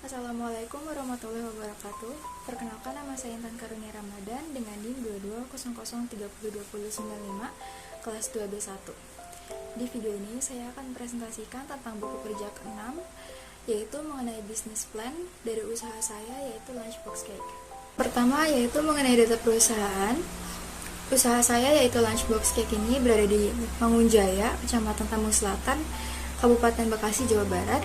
Assalamualaikum warahmatullahi wabarakatuh. Perkenalkan, nama saya Intan Karunia Ramadan dengan NIM 2200302095 kelas 2B1. Di video ini saya akan presentasikan tentang buku kerja ke-6, yaitu mengenai bisnis plan dari usaha saya, yaitu Lunchbox Cake. Pertama yaitu mengenai data perusahaan. Usaha saya yaitu Lunchbox Cake ini berada di Mangunjaya, Kecamatan Tamu Selatan, Kabupaten Bekasi, Jawa Barat,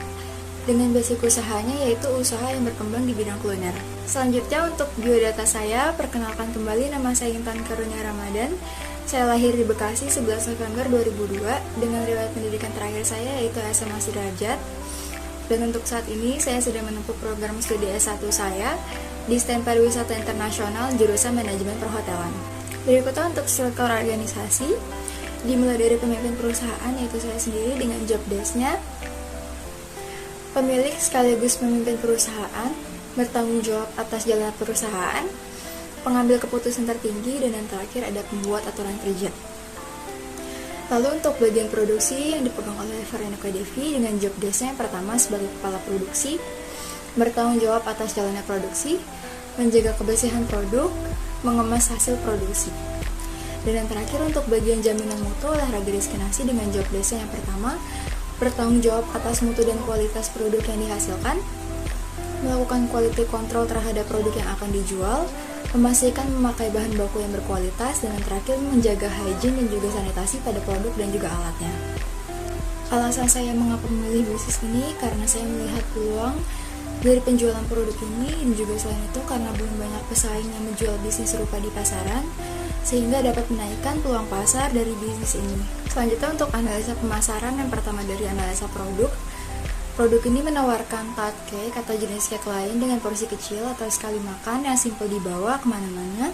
dengan basic usahanya yaitu usaha yang berkembang di bidang kuliner. Selanjutnya untuk biodata saya, perkenalkan kembali, nama saya Intan Karunia Ramadan. Saya lahir di Bekasi 11 November 2002 dengan riwayat pendidikan terakhir saya yaitu SMA Sudrajat. Dan untuk saat ini saya sedang menempuh program studi S1 saya di STEM Pariwisata Internasional jurusan Manajemen Perhotelan. Berikutnya untuk struktur organisasi, dimulai dari pemimpin perusahaan yaitu saya sendiri dengan job desk-nya, pemilik sekaligus pemimpin perusahaan, bertanggung jawab atas jalan perusahaan, pengambil keputusan tertinggi, dan yang terakhir ada pembuat aturan kerja. Lalu untuk bagian produksi yang dipegang oleh Veronica Devi dengan job desk-nya yang pertama sebagai kepala produksi, bertanggung jawab atas jalannya produksi, menjaga kebersihan produk, mengemas hasil produksi. Dan yang terakhir untuk bagian jaminan mutu oleh Raga Deskinasi dengan job desk-nya yang pertama, bertanggung jawab atas mutu dan kualitas produk yang dihasilkan, melakukan quality control terhadap produk yang akan dijual, memastikan memakai bahan baku yang berkualitas, dan yang terakhir menjaga hygiene dan juga sanitasi pada produk dan juga alatnya. Alasan saya mengapa memilih bisnis ini karena saya melihat peluang dari penjualan produk ini, dan juga selain itu karena belum banyak pesaing yang menjual bisnis serupa di pasaran, sehingga dapat menaikkan peluang pasar dari bisnis ini. Selanjutnya untuk analisa pemasaran, yang pertama dari analisa produk. Produk ini menawarkan tart cake atau jenis cake lain dengan porsi kecil atau sekali makan yang simple dibawa kemana-mana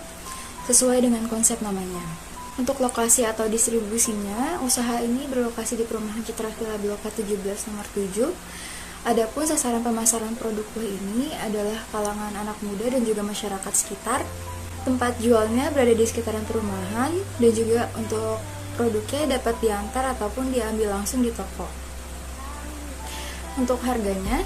sesuai dengan konsep namanya. Untuk lokasi atau distribusinya, usaha ini berlokasi di Perumahan Citra Villa Blok 17 nomor 7. Adapun sasaran pemasaran produk kue ini adalah kalangan anak muda dan juga masyarakat sekitar. Tempat jualnya berada di sekitaran perumahan, dan juga untuk produknya dapat diantar ataupun diambil langsung di toko. Untuk harganya,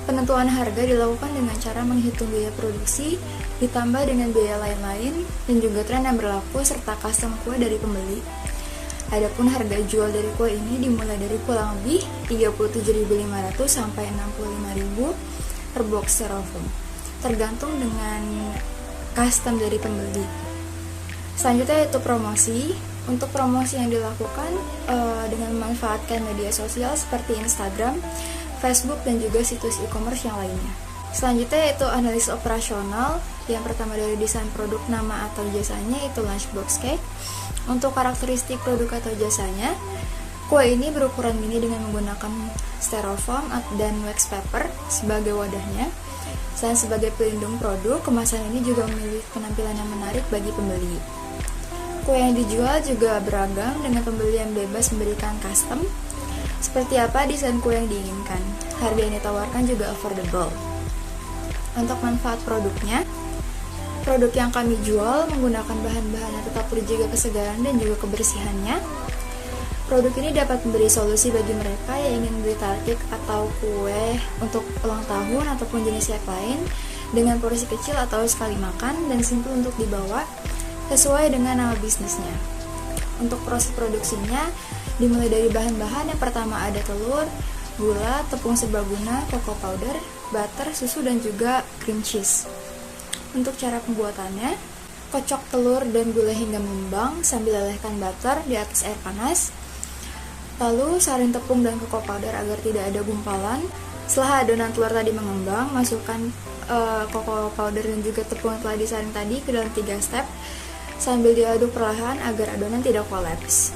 penentuan harga dilakukan dengan cara menghitung biaya produksi, ditambah dengan biaya lain-lain, dan juga tren yang berlaku serta custom kue dari pembeli. Adapun harga jual dari kue ini dimulai dari kurang lebih 37.500 sampai 65.000 per box styrofoam, tergantung dengan custom dari pembeli. Selanjutnya yaitu promosi. Untuk promosi yang dilakukan dengan memanfaatkan media sosial seperti Instagram, Facebook, dan juga situs e-commerce yang lainnya. Selanjutnya yaitu analisis operasional. Yang pertama dari desain produk, nama atau jasanya yaitu Lunchbox Cake. Untuk karakteristik produk atau jasanya, kue ini berukuran mini dengan menggunakan styrofoam dan wax paper sebagai wadahnya. Selain sebagai pelindung produk, kemasan ini juga memiliki penampilan yang menarik bagi pembeli. Kue yang dijual juga beragam dengan pembeli yang bebas memberikan custom seperti apa desain kue yang diinginkan. Harga yang ditawarkan juga affordable. Untuk manfaat produknya, produk yang kami jual menggunakan bahan-bahan yang tetap terjaga kesegaran dan juga kebersihannya. Produk ini dapat memberi solusi bagi mereka yang ingin beli tart cake atau kue untuk ulang tahun ataupun jenis cake lain dengan porsi kecil atau sekali makan dan simple untuk dibawa sesuai dengan nama bisnisnya. Untuk proses produksinya dimulai dari bahan-bahan. Yang pertama ada telur, gula, tepung serbaguna, cocoa powder, butter, susu, dan juga cream cheese. Untuk cara pembuatannya, kocok telur dan gula hingga mengembang sambil lelehkan butter di atas air panas. Lalu saring tepung dan cocoa powder agar tidak ada gumpalan. Setelah adonan telur tadi mengembang, masukkan cocoa powder dan juga tepung yang telah disaring tadi ke dalam 3 step sambil diaduk perlahan agar adonan tidak kolaps.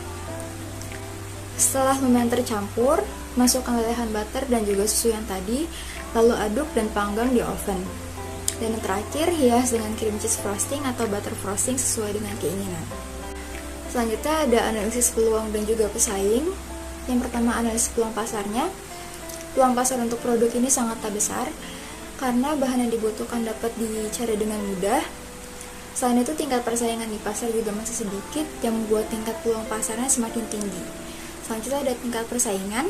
Setelah lumayan tercampur, masukkan lelehan butter dan juga susu yang tadi, lalu aduk dan panggang di oven. Dan yang terakhir, hias dengan cream cheese frosting atau butter frosting sesuai dengan keinginan. Selanjutnya ada analisis peluang dan juga pesaing. Yang pertama analisis peluang pasarnya. Peluang pasar untuk produk ini sangat tak besar karena bahan yang dibutuhkan dapat dicari dengan mudah. Selain itu tingkat persaingan di pasar juga masih sedikit yang membuat tingkat peluang pasarnya semakin tinggi. Selanjutnya ada tingkat persaingan.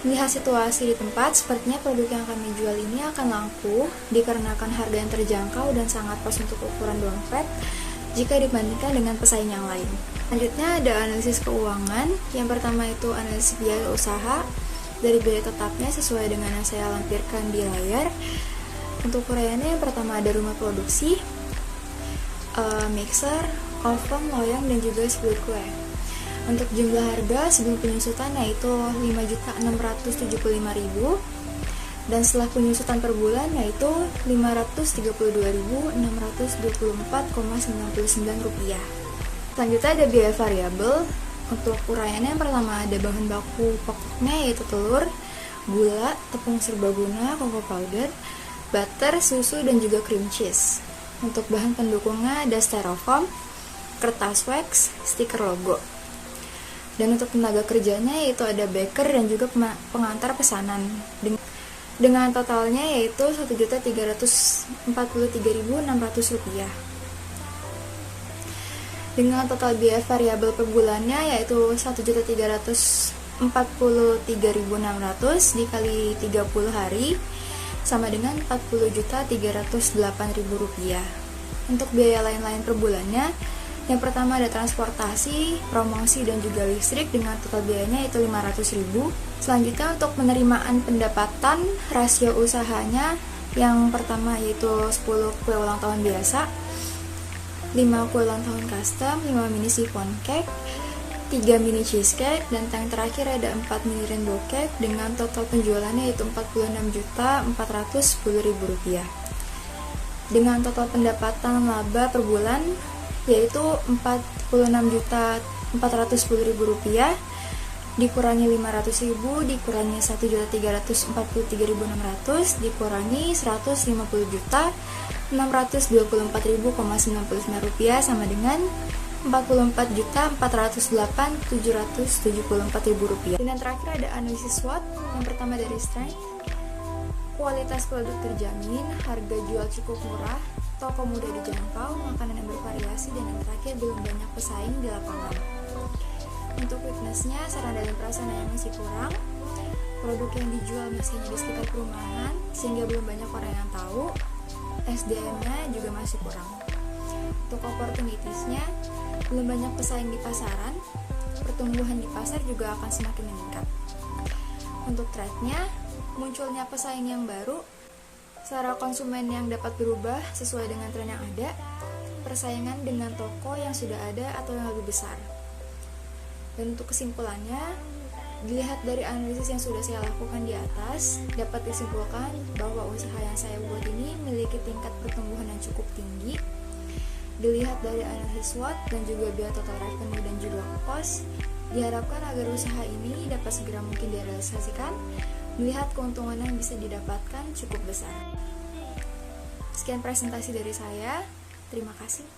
Melihat situasi di tempat, sepertinya produk yang kami jual ini akan laku dikarenakan harga yang terjangkau dan sangat pas untuk ukuran dompet jika dibandingkan dengan pesaing yang lain. Selanjutnya ada analisis keuangan. Yang pertama itu analisis biaya usaha dari biaya tetapnya sesuai dengan yang saya lampirkan di layar. Untuk uraiannya yang pertama ada rumah produksi, mixer, oven, loyang, dan juga split kue. Untuk jumlah harga sebelum penyusutan yaitu 5.675.000 dan setelah penyusutan per bulan yaitu 532.624,99 rupiah. Selanjutnya ada biaya variabel. Untuk uraiannya yang pertama ada bahan baku pokoknya yaitu telur, gula, tepung serbaguna, cocoa powder, butter, susu, dan juga cream cheese. Untuk bahan pendukungnya ada styrofoam, kertas wax, stiker logo. Dan untuk tenaga kerjanya yaitu ada baker dan juga pengantar pesanan dengan totalnya yaitu Rp1.343.600. Dengan total biaya variabel per bulannya yaitu Rp1.343.600 dikali 30 hari sama dengan Rp40.308.000. Untuk biaya lain-lain per bulannya, yang pertama ada transportasi, promosi, dan juga listrik dengan total biayanya yaitu Rp500.000. Selanjutnya untuk penerimaan pendapatan, rasio usahanya yang pertama yaitu 10 kue ulang tahun biasa, 5 kue ulang tahun custom, 5 mini chiffon cake, 3 mini cheesecake, dan yang terakhir ada 4 mini rainbow cake dengan total penjualannya yaitu Rp46.410.000. Dengan total pendapatan laba per bulan yaitu Rp46.410.000 dikurangi Rp500.000 dikurangi Rp1.343.600 dikurangi Rp150.624.099 sama dengan Rp44.408.774.000. Dan yang terakhir ada analisis SWOT. Yang pertama dari strength, kualitas produk terjamin, harga jual cukup murah, toko mudah dijangkau, makanan yang bervariasi, dan yang terakhir belum banyak pesaing di lapangan. Untuk weakness-nya, sarana dan prasarana yang masih kurang, produk yang dijual masih hanya di sekitar perumahan sehingga belum banyak orang yang tahu, SDM-nya juga masih kurang. Untuk opportunities-nya, belum banyak pesaing di pasaran, pertumbuhan di pasar juga akan semakin meningkat. Untuk threat-nya, munculnya pesaing yang baru, selera konsumen yang dapat berubah sesuai dengan tren yang ada, persaingan dengan toko yang sudah ada atau yang lebih besar. Dan untuk kesimpulannya, dilihat dari analisis yang sudah saya lakukan di atas, dapat disimpulkan bahwa usaha yang saya buat ini memiliki tingkat pertumbuhan yang cukup tinggi. Dilihat dari analisis SWOT dan juga biaya total revenue dan juga cost, diharapkan agar usaha ini dapat segera mungkin direalisasikan, melihat keuntungan yang bisa didapatkan cukup besar. Sekian presentasi dari saya, terima kasih.